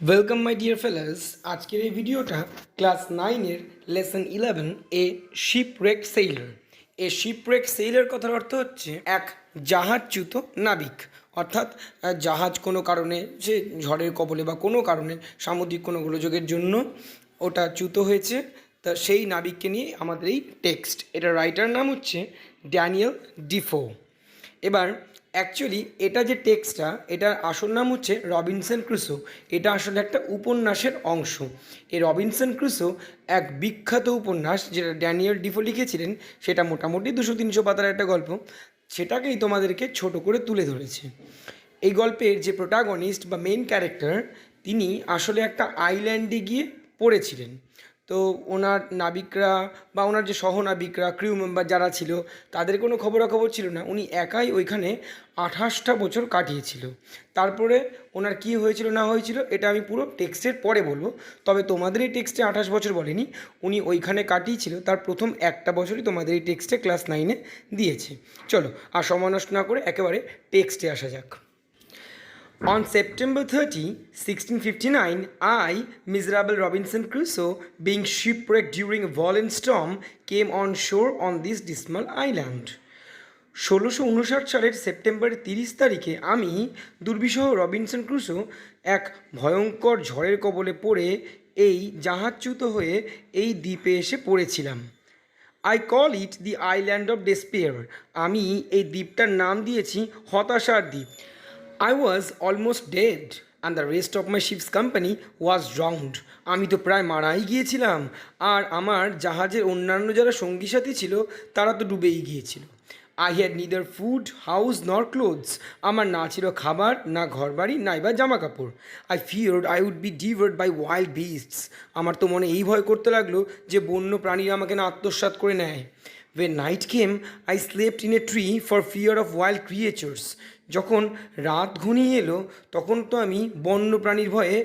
Welcome my dear ফেলার্স। আজকের এই ভিডিওটা ক্লাস 9-এর লেসন 11 এ শিপরেক সেইলার। শিপরেক সেইলার কথার অর্থ হচ্ছে এক জাহাজচ্যুত নাবিক, অর্থাৎ জাহাজ কোনো কারণে সে ঝড়ের কবলে বা কোনো কারণে সামুদ্রিক কোনো গোলযোগের জন্য ওটা চ্যুত হয়েছে, তা সেই নাবিককে নিয়ে আমাদের এই টেক্সট। এটা রাইটার নাম হচ্ছে ড্যানিয়েল ডিফো। এবার অ্যাকচুয়ালি এটা যে টেক্সটটা, এটার আসল নাম হচ্ছে রবিনসন ক্রুসো। এটা আসলে একটা উপন্যাসের অংশ। এই রবিনসন ক্রুসো এক বিখ্যাত উপন্যাস, যেটা ড্যানিয়েল ডিফো লিখেছিলেন। সেটা মোটামুটি 200-300 পাতার একটা গল্প, সেটাকেই তোমাদেরকে ছোট করে তুলে ধরেছে। এই গল্পের যে প্রোটাগনিস্ট বা মেইন ক্যারেক্টার, তিনি আসলে একটা আইল্যান্ডে গিয়ে পড়েছিলেন। তো ওনার নাবিকরা বা ওনার যে সহনাবিকরা, ক্রিউ মেম্বার যারা ছিল, তাদের কোনো খবরাখবর ছিল না। উনি একাই ওইখানে 28টা বছর কাটিয়েছিল। তারপরে ওনার কী হয়েছিল না হয়েছিল এটা আমি পুরো টেক্সটের পরে বলবো। তবে তোমাদের এই টেক্সটে 28 বছর বলেনি, উনি ওইখানে কাটিয়েছিল তার প্রথম একটা বছরই তোমাদের এই টেক্সটে ক্লাস 9-এ দিয়েছে। চলো আর সময় নষ্ট না করে একেবারে টেক্সটে আসা যাক। On September 30, 1659, I, miserable Robinson Crusoe, being shipwrecked during a violent storm, came on shore on this dismal island. 1659 সালের সেপ্টেম্বরের 30 তারিখে আমি, দুর্বিষহ রবিনসন ক্রুসো, এক ভয়ঙ্কর ঝড়ের কবলে পড়ে এই জাহাজচ্যুত হয়ে এই দ্বীপে এসে পড়েছিলাম। I call it the island of despair. আমি এই দ্বীপটার নাম দিয়েছি হতাশার দ্বীপ। I was almost dead and the rest of my ship's company was drowned. আমি তো প্রায় মারাই গিয়েছিলাম, আর আমার জাহাজের অন্যান্য যারা সঙ্গী সাথী ছিল তারা তো ডুবেই গিয়েছিল। I had neither food, house nor clothes. আমার না ছিল খাবার, না ঘরবাড়ি, নাই বা জামা কাপড়। I feared I would be devoured by wild beasts. আমার তো মনে এই ভয় করতে লাগলো যে বন্য প্রাণীরা আমাকে না আত্মসাৎ করে নেয়। When night came, I slept in a tree for fear of wild creatures. যখন রাত ঘনিয়ে এলো তখন তো আমি বন্য প্রাণীর ভয়ে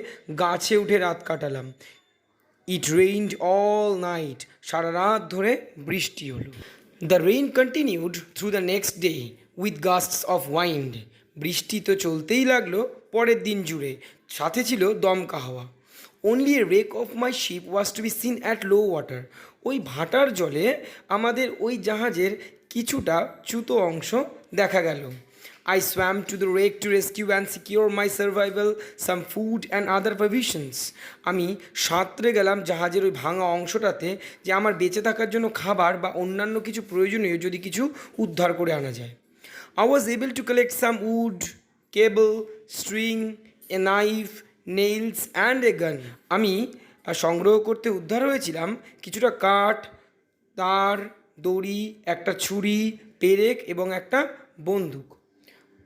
গাছে উঠে রাত কাটালাম। It rained all night. সারা রাত ধরে বৃষ্টি হলো। The rain continued through the next day with gusts of wind. বৃষ্টি তো চলতেই লাগলো পরের দিন জুড়ে, সাথে ছিল দমকা হাওয়া। Only a wreck of my ship was to be seen at low water. ওই ভাটার জলে আমাদের ওই জাহাজের কিছুটা চ্যুত অংশ দেখা গেল। I swam to the wreck to rescue and secure my survival, some food and other provisions. আমি সাঁতরে গেলাম জাহাজের ওই ভাঙা অংশটাতে, যে আমার বেঁচে থাকার জন্য খাবার বা অন্যান্য কিছু প্রয়োজনীয় যদি কিছু উদ্ধার করে আনা যায়। I was able to collect some wood, cable, string, a knife, nails and a gun. আমি সংগ্রহ করতে উদ্ধার হয়েছিলাম কিছুটা কাঠ, তার, দড়ি, একটা ছুরি, পেরেক এবং একটা বন্দুক।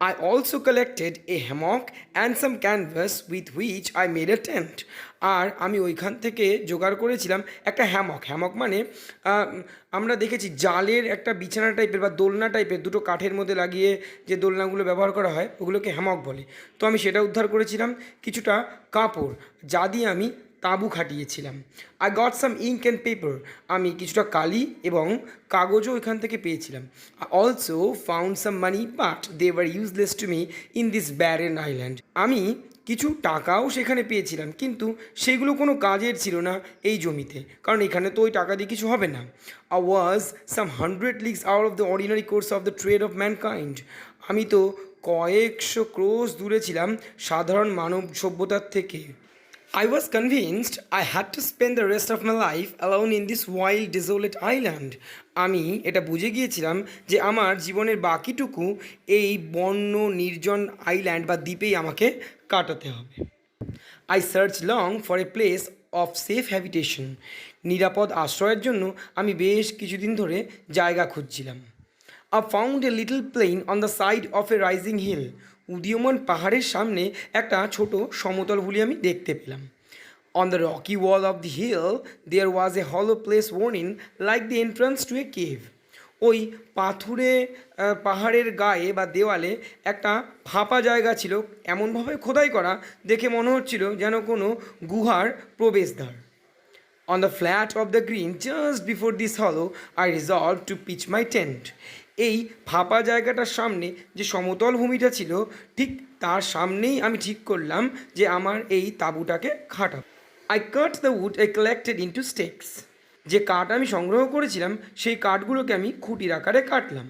I also collected a hammock and some canvas with which I made a tent. আর আমি ওইখান থেকে জোগাড় করেছিলাম একটা হ্যামক। হ্যামক মানে আমরা দেখেছি জালের একটা বিছানা টাইপের বা দোলনা টাইপের, দুটো কাঠের মধ্যে লাগিয়ে যে দোলনাগুলো ব্যবহার করা হয় ওগুলোকে হ্যামক বলে। তো আমি সেটা উদ্ধার করেছিলাম। কিছুটা কাপড় যা দিয়ে আমি তাঁবু খাটিয়েছিলাম। I got some ink and paper. আমি কিছুটা কালি এবং কাগজও এখান থেকে পেয়েছিলাম। I also found some money but they were useless to me in this barren island. আমি কিছু টাকাও সেখানে পেয়েছিলাম, কিন্তু সেগুলো কোনো কাজের ছিল না এই জমিতে, কারণ এখানে তো ওই টাকা দিয়ে কিছু হবে না। I was some 100 leagues out of the ordinary course of the trade of mankind. আমি তো কয়েকশো ক্রোশ দূরে ছিলাম সাধারণ মানব সভ্যতার থেকে। I was convinced I had to spend the rest of my life alone in this wild, desolate island. আমি এটা বুঝে গিয়েছিলাম যে আমার জীবনের বাকিটুকু এই বন্য নির্জন আইল্যান্ড বা দ্বীপেই আমাকে কাটাতে হবে। I searched long for a place of safe habitation. নিরাপদ আশ্রয়ের জন্য আমি বেশ কিছুদিন ধরে জায়গা খুঁজছিলাম। I found a little plain on the side of a rising hill. উদীয়মান পাহাড়ের সামনে একটা ছোট সমতল ভূমি আমি দেখতে পেলাম। On the rocky wall of the hill there was a hollow place worn in like the entrance to a cave. ওই পাথুরে পাহাড়ের গায়ে বা দেওয়ালে একটা ফাঁপা জায়গা ছিল, এমনভাবে খোদাই করা দেখে মনে হচ্ছিল যেন কোনো গুহার প্রবেশদ্বার। On the flat of the green just before this hollow, I resolved to pitch my tent. এই ফাঁপা জায়গাটার সামনে যে সমতল ভূমিটা ছিল, ঠিক তার সামনেই আমি ঠিক করলাম যে আমার এই তাঁবুটাকে খাটাবো। I cut the wood I collected into stakes. যে কাঠ আমি সংগ্রহ করেছিলাম সেই কাঠগুলোকে আমি খুঁটির আকারে কাটলাম।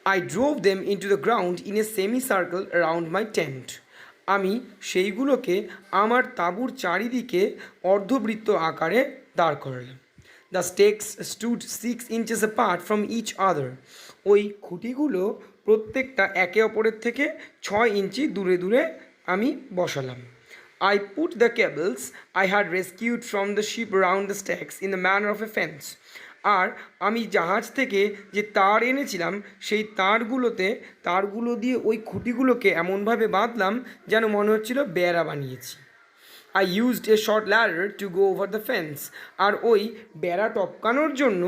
I drove them into the ground in a semicircle around my tent. আমি সেইগুলোকে আমার তাঁবুর চারিদিকে অর্ধবৃত্ত আকারে দাঁড় করালাম। The stakes stood 6 inches apart from each other. ওই খুঁটিগুলো প্রত্যেকটা একে অপরের থেকে 6 ইঞ্চি দূরে দূরে আমি বসালাম। I put the cables I had rescued from the ship around the stakes in the manner of a fence. আর আমি জাহাজ থেকে যে তার এনেছিলাম সেই তারগুলো দিয়ে ওই খুঁটিগুলোকে এমনভাবে বাঁধলাম যেন মনে হচ্ছিল বেড়া বানিয়েছি। I used a short ladder to go over the fence. আর ওই বেড়া টপকানোর জন্য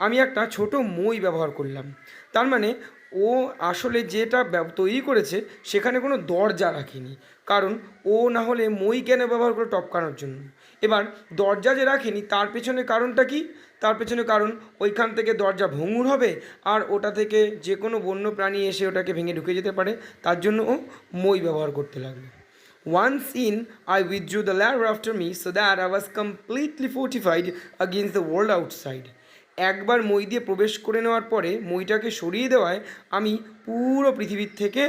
আমি একটা ছোট মই ব্যবহার করলাম। তার মানে ও আসলে যেটা তৈরি করেছে সেখানে কোনো দরজা রাখেনি, কারণ ও না হলে মই কেন ব্যবহার করে টপকানোর জন্য। এবার দরজা যে রাখেনি তার পেছনে কারণটা কি? তার পেছনে কারণ ওইখান থেকে দরজা ভঙ্গুর হবে আর ওটা থেকে যে কোনো বন্য প্রাণী এসে ওটাকে ভেঙে ঢুকে যেতে পারে, তার জন্য ও মই ব্যবহার করতে লাগলো। Once in, I withdrew the ladder after me so that I was completely fortified against the world outside. একবার মই দিয়ে প্রবেশ করে নেওয়ার পরে মইটাকে সরিয়ে দেওয়ায় আমি পুরো পৃথিবীর থেকে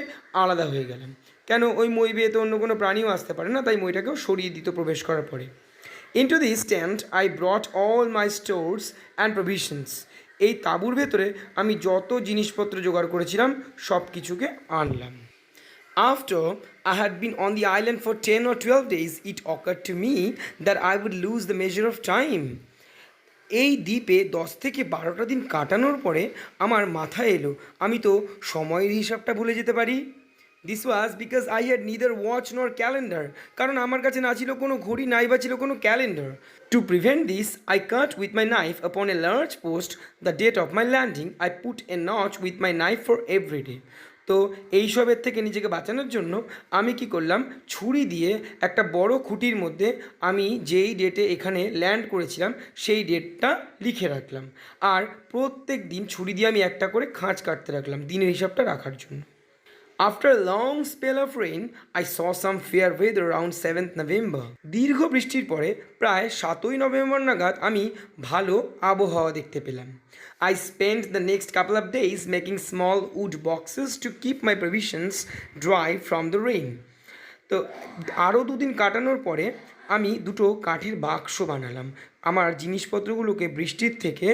আলাদা হয়ে গেলাম। কেন? ওই মই বেয়ে তো অন্য কোনো প্রাণীও আসতে পারে না, তাই মইটাকেও সরিয়ে দিত প্রবেশ করার পরে। Into this tent I brought all my stores and provisions. এই তাঁবুর ভেতরে আমি যত জিনিসপত্র জোগাড় করেছিলাম সব কিছুকে আনলাম। After I had been on the island for 10 or 12 days, it occurred to me that I would lose the measure of time. এই দ্বীপে 10 থেকে 12টা দিন কাটানোর পরে আমার মাথায় এলো আমি তো সময়ের হিসাবটা ভুলে যেতে পারি। This was because I had neither watch নর ক্যালেন্ডার, কারণ আমার কাছে না ছিল কোনো ঘড়ি নাই বা ছিল কোনো calendar. To prevent this I cut with my knife upon a large post the date of my landing. I put a notch with my knife for every day. তো এইসবের থেকে নিজেকে বাঁচানোর জন্য আমি কি করলাম, ছুরি দিয়ে একটা বড় খুঁটির মধ্যে আমি যেই ডেটে এখানে ল্যান্ড করেছিলাম সেই ডেটটা লিখে রাখলাম। আর প্রত্যেক দিন ছুরি দিয়ে আমি একটা করে খাঁজ কাটতে রাখলাম দিনের হিসাবটা রাখার জন্য। After a long spell of rain, I saw some fair weather around 7th November. দীর্ঘ বৃষ্টির পরে প্রায় 7ই নভেম্বর নাগাদ আমি ভালো আবহাওয়া দেখতে পেলাম। I spent the next couple of days making small wood boxes to keep my provisions dry from the rain. তো আরও 2 দিন কাটানোর পরে আমি দুটো কাঠের বাক্স বানালাম আমার জিনিসপত্রগুলোকে বৃষ্টির থেকে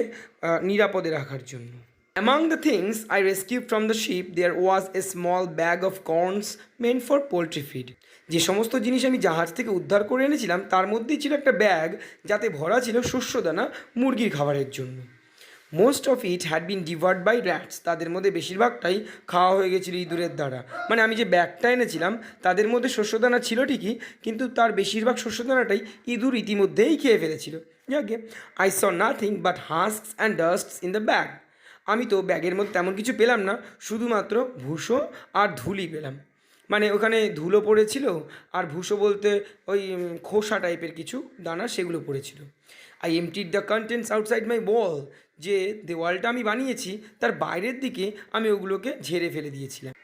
নিরাপদে রাখার জন্য। Among the things I rescued from the ship there was a small bag of corns meant for poultry feed. যে সমস্ত জিনিস আমি জাহাজ থেকে উদ্ধার করে এনেছিলাম তার মধ্যেই ছিল একটা ব্যাগ যাতে ভরা ছিল শস্যদানা মুরগির খাবারের জন্য। Most of it had been devoured by rats. তাদের মধ্যে বেশিরভাগটাই খাওয়া হয়ে গেছিলো ইঁদুরের দ্বারা। মানে আমি যে ব্যাগটা এনেছিলাম তাদের মধ্যে শস্যদানা ছিল ঠিকই, কিন্তু তার বেশিরভাগ শস্যদানাটাই ইঁদুর ইতিমধ্যেই খেয়ে ফেলেছিল। যাকে I saw nothing but husks and dusts in the bag. আমি তো ব্যাগের মধ্যে তেমন কিছু পেলাম না, শুধুমাত্র ভুসো আর ধুলি পেলাম। মানে ওখানে ধুলো পড়েছিল আর ভুসো বলতে ওই খোসা টাইপের কিছু দানা সেগুলো পড়েছিল। I emptied the contents outside my wall. যে দেওয়ালটা আমি বানিয়েছি তার বাইরের দিকে আমি ওগুলোকে ঝেড়ে ফেলে দিয়েছিলাম।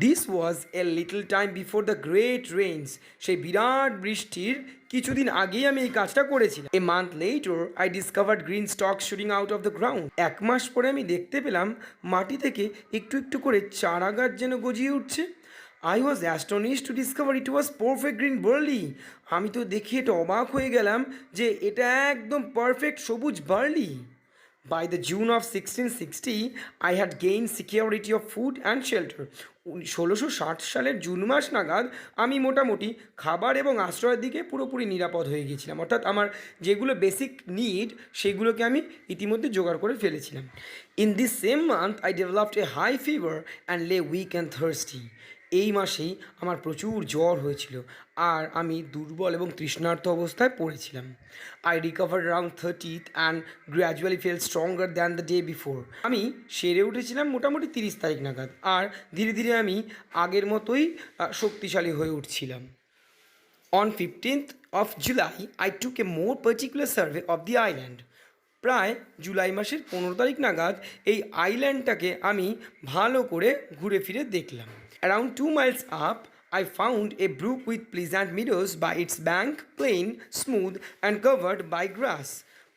This was a little time before the great rains. সেই বিরাট বৃষ্টির কিছুদিন আগেই আমি এই কাজটা করেছিলাম। A month letter I discovered green stock shooting out of the ground. 1 মাস পরে আমি দেখতে পেলাম মাটি থেকে একটু একটু করে চারা গাছ যেন গজিয়ে উঠছে। I was astonished to discover it was perfect green barley. আমি তো দেখে এটা অবাক হয়ে গেলাম যে এটা একদম পারফেক্ট সবুজ barley. By the June of 1660, I had gained security of food and shelter. 1660 সালের জুন মাস নাগাদ আমি মোটামুটি খাবার এবং আশ্রয়ের দিকে পুরোপুরি নিরাপদ হয়ে গেছিলাম। অর্থাৎ আমার যেগুলো বেসিক নিড সেগুলোকে আমি ইতিমধ্যে জোগাড় করে ফেলেছিলাম। In this same month I developed a high fever and lay weak and thirsty. এই মাসেই আমার প্রচুর জ্বর হয়েছিল আর আমি দুর্বল এবং তৃষ্ণার্ত অবস্থায় পড়েছিলাম। I recovered around 30th and gradually fail stronger than the day before. আমি সেরে উঠেছিলাম মোটামুটি 30 তারিখ নাগাদ, আর ধীরে ধীরে আমি আগের মতোই শক্তিশালী হয়ে উঠছিলাম। On 15th of July, I took a more particular survey of the island. প্রায় জুলাই মাসের 15 তারিখ নাগাদ এই আইল্যান্ডটাকে আমি ভালো করে ঘুরে ফিরে দেখলাম। Around 2 miles up, I found a brook with pleasant meadows by its bank, plain, smooth and covered by grass.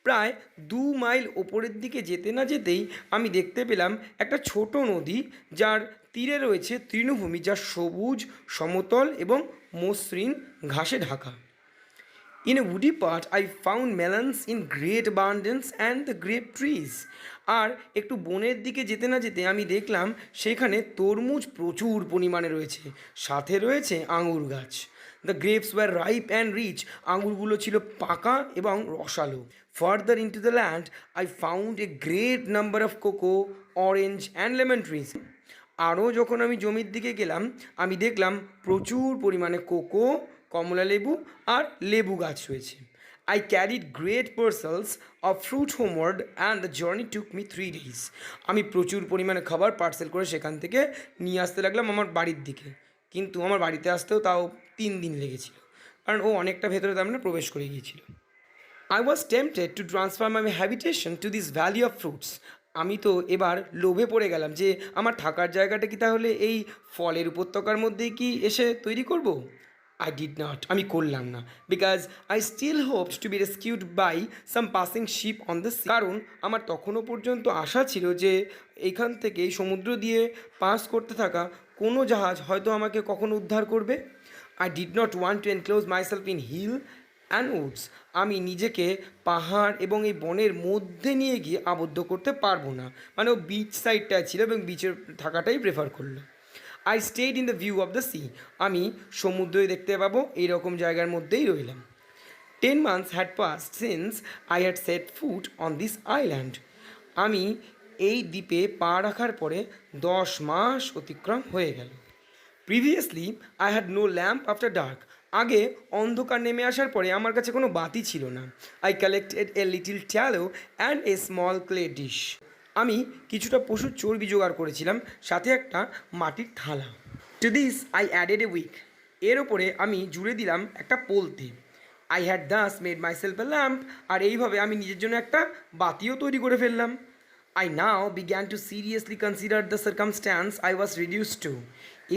প্রায় 2 মাইল ওপরের দিকে যেতে না যেতেই আমি দেখতে পেলাম একটা ছোট নদী, যার তীরে রয়েছে তৃণভূমি, যা সবুজ, সমতল এবং মসৃণ ঘাসে Dhaka. In a woody part, I found melons in great abundance and the grape trees. আর একটু বনের দিকে যেতে না যেতে আমি দেখলাম সেখানে তরমুজ প্রচুর পরিমাণে রয়েছে, সাথে রয়েছে আঙুর গাছ। The grapes were ripe and rich, আঙুরগুলো ছিল পাকা এবং রসালো। Further into the land, I found a great number of cocoa, orange and lemon trees. আরও যখন আমি জমির দিকে গেলাম, আমি দেখলাম প্রচুর পরিমাণে কোকো, কমলা লেবু আর লেবু গাছ রয়েছে। I carried great parcels of fruit homeward and the journey took me 3 days. আমি প্রচুর পরিমাণে খাবার পার্সেল করে সেখান থেকে নিয়ে আসতে লাগলাম আমার বাড়ির দিকে, কিন্তু আমার বাড়িতে আসতেও তাও 3 দিন লেগেছিল, কারণ ও অনেকটা ভেতরে তার মানে প্রবেশ করে গিয়েছিল। I was tempted to transfer my habitation to this valley of fruits. আমি তো এবার লোভে পড়ে গেলাম যে আমার থাকার জায়গাটা কি তাহলে এই ফলের উপত্যকার মধ্যেই কি এসে তৈরি করব। I did not, আমি করলাম না, because I still hoped to be rescued by some passing ship on the sea. কারণ আমার তখনও পর্যন্ত আশা ছিল যে এইখান থেকে সমুদ্র দিয়ে পাস করতে থাকা কোনো জাহাজ হয়তো আমাকে কখনো উদ্ধার করবে। I did not want to enclose myself in hill and woods, আমি নিজেকে পাহাড় এবং এই বনের মধ্যে নিয়ে গিয়ে আবদ্ধ করতে পারবো না। মানে ও বিচ সাইডটায় ছিল এবং বিচের থাকাটাই প্রেফার করলো। I stayed in the view of the sea, আমি সমুদ্রই দেখতে পাবো এইরকম জায়গার মধ্যেই রইলাম। 10 months had passed since I had set foot on this island. আমি এই দ্বীপে পা রাখার পরে 10 মাস অতিক্রম হয়ে গেল। Previously I had no lamp after dark, আগে অন্ধকার নেমে আসার পরে আমার কাছে কোনো বাতি ছিল না। I collected a little tallow and a small clay dish, আমি কিছুটা পশুর চর্বি জোগাড় করেছিলাম, সাথে একটা মাটির থালা। To this I added a wick, এর ওপরে আমি জুড়ে দিলাম একটা পোলতে। I had thus made myself a lamp, আর এইভাবে আমি নিজের জন্য একটা বাতিও তৈরি করে ফেললাম। I now began to seriously consider the circumstance I was reduce to,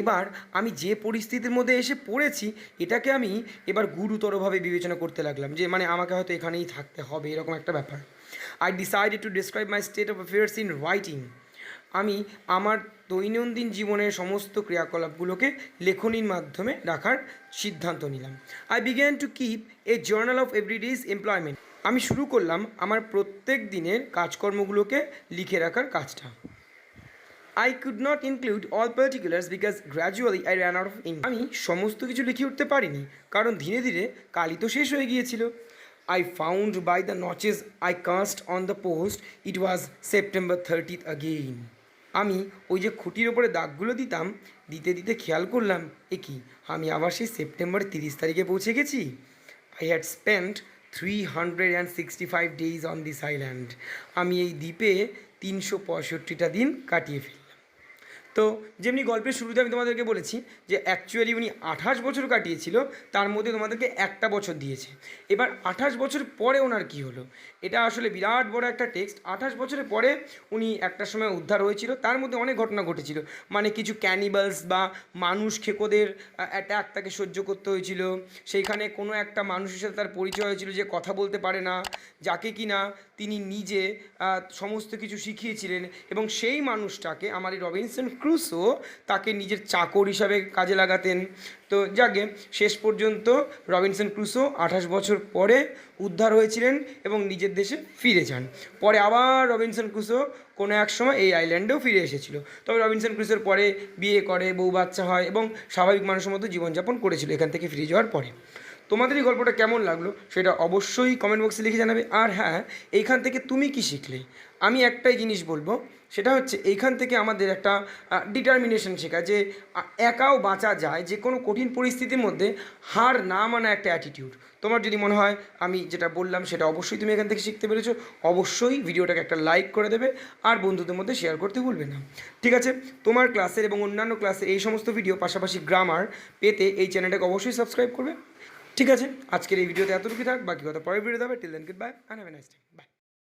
এবার আমি যে পরিস্থিতির মধ্যে এসে পড়েছি এটাকে আমি এবার গুরুতরভাবে বিবেচনা করতে লাগলাম, যে মানে আমাকে হয়তো এখানেই থাকতে হবে, এরকম একটা ব্যাপার। I decided to describe my state of affairs in writing. আমি আমার দৈনন্দিন জীবনের সমস্ত ক্রিয়াকলাপগুলোকে লেখনীর মাধ্যমে রাখার সিদ্ধান্ত নিলাম। I began to keep a journal of everyday's employment. আমি শুরু করলাম আমার প্রত্যেক দিনের কাজকর্মগুলোকে লিখে রাখার কাজটা। I could not include all particulars because gradually I ran out of ink. আমি সমস্ত কিছু লিখে উঠতে পারিনি, কারণ ধীরে ধীরে কালি তো শেষ হয়ে গিয়েছিল। I found by the notches I cast on the post it was September 30th again. আমি ওই যে খুঁটির ওপরে দাগগুলো দিতাম, দিতে দিতে খেয়াল করলাম কি আমি আবার সেই সেপ্টেম্বর 30 তারিখে পৌঁছে গেছি। I had spent 365 days on this island. আমি এই দ্বীপে 365টা দিন কাটিয়ে ফেলি। তো যেমনি গল্পের শুরুতে আমি তোমাদেরকে বলেছি যে অ্যাকচুয়ালি উনি 28 বছর কাটিয়েছিল, তার মধ্যে তোমাদেরকে একটা বছর দিয়েছে। এবার 28 বছর পরে ওনার কী হলো, এটা আসলে বিরাট বড় একটা টেক্সট। 28 বছরের পরে উনি একটা সময় উদ্ধার হয়েছিল, তার মধ্যে অনেক ঘটনা ঘটেছিল। মানে কিছু ক্যানিবালস বা মানুষ খেকোদের অ্যাট্যাক তাকে সহ্য করতে হয়েছিল। সেইখানে কোনো একটা মানুষের সাথে তার পরিচয় হয়েছিল যে কথা বলতে পারে না, যাকে কিনা তিনি নিজে সমস্ত কিছু শিখিয়েছিলেন, এবং সেই মানুষটাকে আমার এই রবিনসন ক্রুসো তাকে নিজের চাকর হিসাবে কাজে লাগাতেন। তো যাকে শেষ পর্যন্ত রবিনসন ক্রুসো 28 বছর পরে উদ্ধার হয়েছিলেন এবং নিজের দেশে ফিরে যান। পরে আবার রবিনসন ক্রুসো কোনো এক সময় এই আইল্যান্ডেও ফিরে এসেছিল। তবে রবিনসন ক্রুসোর পরে বিয়ে করে, বউ বাচ্চা হয় এবং স্বাভাবিক মানুষের মতো জীবনযাপন করেছিল এখান থেকে ফিরে যাওয়ার পরে। তোমাদের এই গল্পটা কেমন লাগলো সেটা অবশ্যই কমেন্ট বক্সে লিখে জানাবে। আর হ্যাঁ, এইখান থেকে তুমি কি শিখলে? আমি একটাই জিনিস বলবো, সেটা হচ্ছে এইখান থেকে আমাদের একটা ডিটারমিনেশন শেখা, যে একাও বাঁচা যায়, যে কোনো কঠিন পরিস্থিতির মধ্যে হার না মানা একটা অ্যাটিটিউড। তোমার যদি মনে হয় আমি যেটা বললাম সেটা অবশ্যই তুমি এখান থেকে শিখতে পেরেছো, অবশ্যই ভিডিওটাকে একটা লাইক করে দেবে আর বন্ধুদের মধ্যে শেয়ার করতে ভুলবে না। ঠিক আছে, তোমার ক্লাসের এবং অন্যান্য ক্লাসের এই সমস্ত ভিডিও, পাশাপাশি গ্রামার পেতে এই চ্যানেলটাকে অবশ্যই সাবস্ক্রাইব করবে। ঠিক আছে, আজকের এই ভিডিওতে এতটুকু থাক, বাকি কথা পরের ভিডিওতে হবে। Till then goodbye and have a nice day. By.